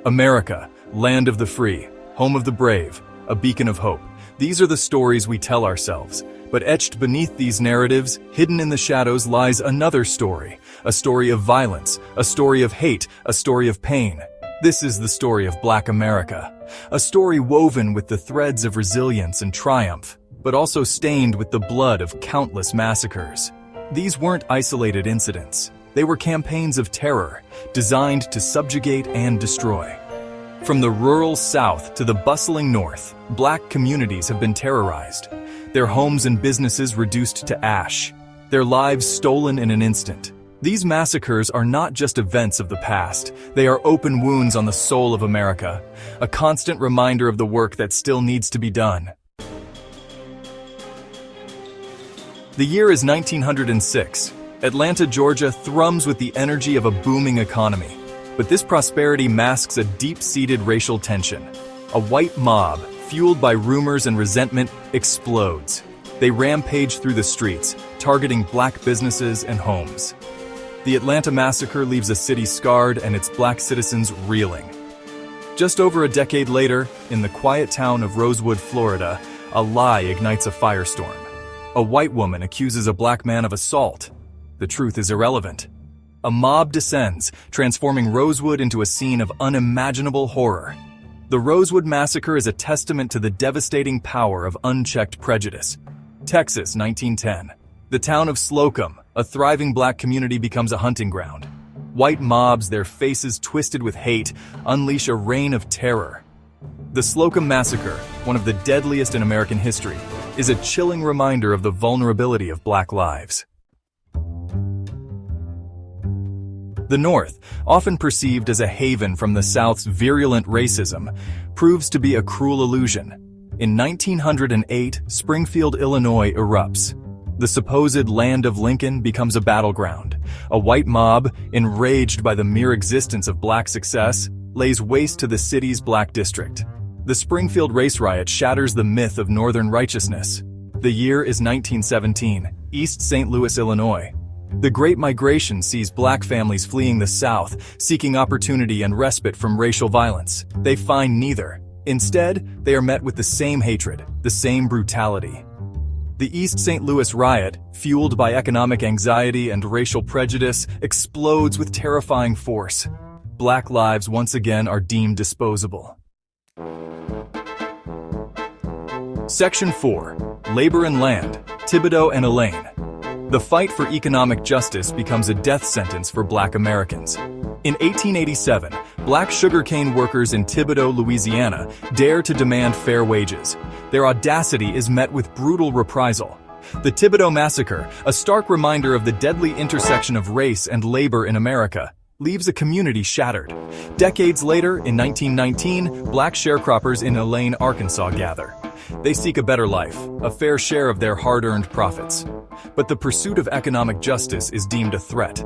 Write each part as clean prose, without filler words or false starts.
America, land of the free, home of the brave, a beacon of hope. These are the stories we tell ourselves. But etched beneath these narratives, hidden in the shadows, lies another story. A story of violence, a story of hate, a story of pain. This is the story of Black America. A story woven with the threads of resilience and triumph, but also stained with the blood of countless massacres. These weren't isolated incidents. They were campaigns of terror, designed to subjugate and destroy. From the rural South to the bustling North, Black communities have been terrorized. Their homes and businesses reduced to ash. Their lives stolen in an instant. These massacres are not just events of the past. They are open wounds on the soul of America, a constant reminder of the work that still needs to be done. The year is 1906. Atlanta, Georgia thrums with the energy of a booming economy. But this prosperity masks a deep-seated racial tension. A white mob, fueled by rumors and resentment, explodes. They rampage through the streets, targeting Black businesses and homes. The Atlanta massacre leaves a city scarred and its Black citizens reeling. Just over a decade later, in the quiet town of Rosewood, Florida, a lie ignites a firestorm. A white woman accuses a Black man of assault. The truth is irrelevant. A mob descends, transforming Rosewood into a scene of unimaginable horror. The Rosewood Massacre is a testament to the devastating power of unchecked prejudice. Texas, 1910. The town of Slocum, a thriving Black community, becomes a hunting ground. White mobs, their faces twisted with hate, unleash a reign of terror. The Slocum Massacre, one of the deadliest in American history, is a chilling reminder of the vulnerability of Black lives. The North, often perceived as a haven from the South's virulent racism, proves to be a cruel illusion. In 1908, Springfield, Illinois erupts. The supposed land of Lincoln becomes a battleground. A white mob, enraged by the mere existence of Black success, lays waste to the city's Black district. The Springfield race riot shatters the myth of Northern righteousness. The year is 1917, East St. Louis, Illinois. The Great Migration sees Black families fleeing the South, seeking opportunity and respite from racial violence. They find neither. Instead, they are met with the same hatred, the same brutality. The East St. Louis riot, fueled by economic anxiety and racial prejudice, explodes with terrifying force. Black lives once again are deemed disposable. Section 4. Labor and Land, Thibodaux and Elaine. The fight for economic justice becomes a death sentence for Black Americans. In 1887, Black sugarcane workers in Thibodaux, Louisiana, dare to demand fair wages. Their audacity is met with brutal reprisal. The Thibodaux Massacre, a stark reminder of the deadly intersection of race and labor in America, leaves a community shattered. Decades later, in 1919, Black sharecroppers in Elaine, Arkansas gather. They seek a better life, a fair share of their hard-earned profits. But the pursuit of economic justice is deemed a threat.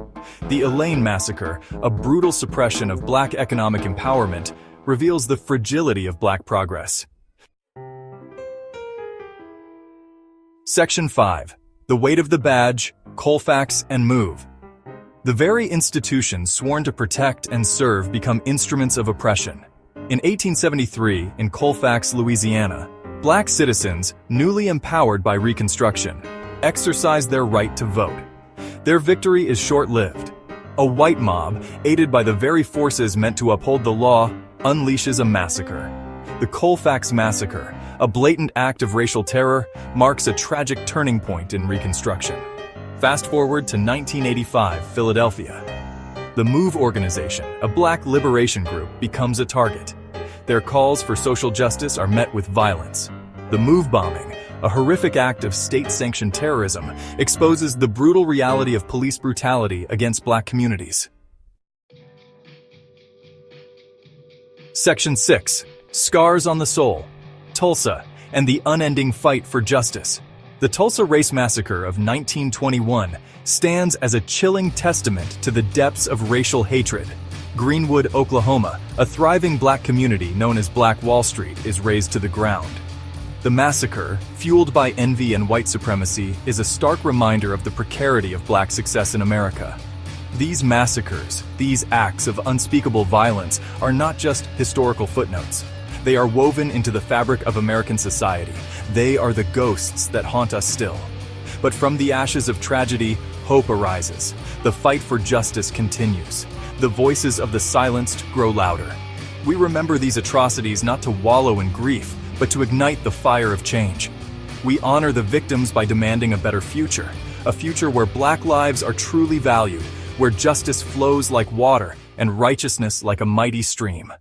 The Elaine Massacre, a brutal suppression of Black economic empowerment, reveals the fragility of Black progress. Section 5. The Weight of the Badge, Colfax, and Move. The very institutions sworn to protect and serve become instruments of oppression. In 1873, in Colfax, Louisiana, Black citizens, newly empowered by Reconstruction, exercised their right to vote. Their victory is short-lived. A white mob, aided by the very forces meant to uphold the law, unleashes a massacre. The Colfax Massacre, a blatant act of racial terror, marks a tragic turning point in Reconstruction. Fast forward to 1985, Philadelphia. The MOVE organization, a Black liberation group, becomes a target. Their calls for social justice are met with violence. The MOVE bombing, a horrific act of state-sanctioned terrorism, exposes the brutal reality of police brutality against Black communities. Section 6. Scars on the Soul, Tulsa, and the unending fight for justice. The Tulsa Race Massacre of 1921 stands as a chilling testament to the depths of racial hatred. Greenwood, Oklahoma, a thriving Black community known as Black Wallstreet, is razed to the ground. The massacre, fueled by envy and white supremacy, is a stark reminder of the precarity of Black success in America. These massacres, these acts of unspeakable violence, are not just historical footnotes. They are woven into the fabric of American society. They are the ghosts that haunt us still. But from the ashes of tragedy, hope arises. The fight for justice continues. The voices of the silenced grow louder. We remember these atrocities not to wallow in grief, but to ignite the fire of change. We honor the victims by demanding a better future, a future where Black lives are truly valued, where justice flows like water and righteousness like a mighty stream.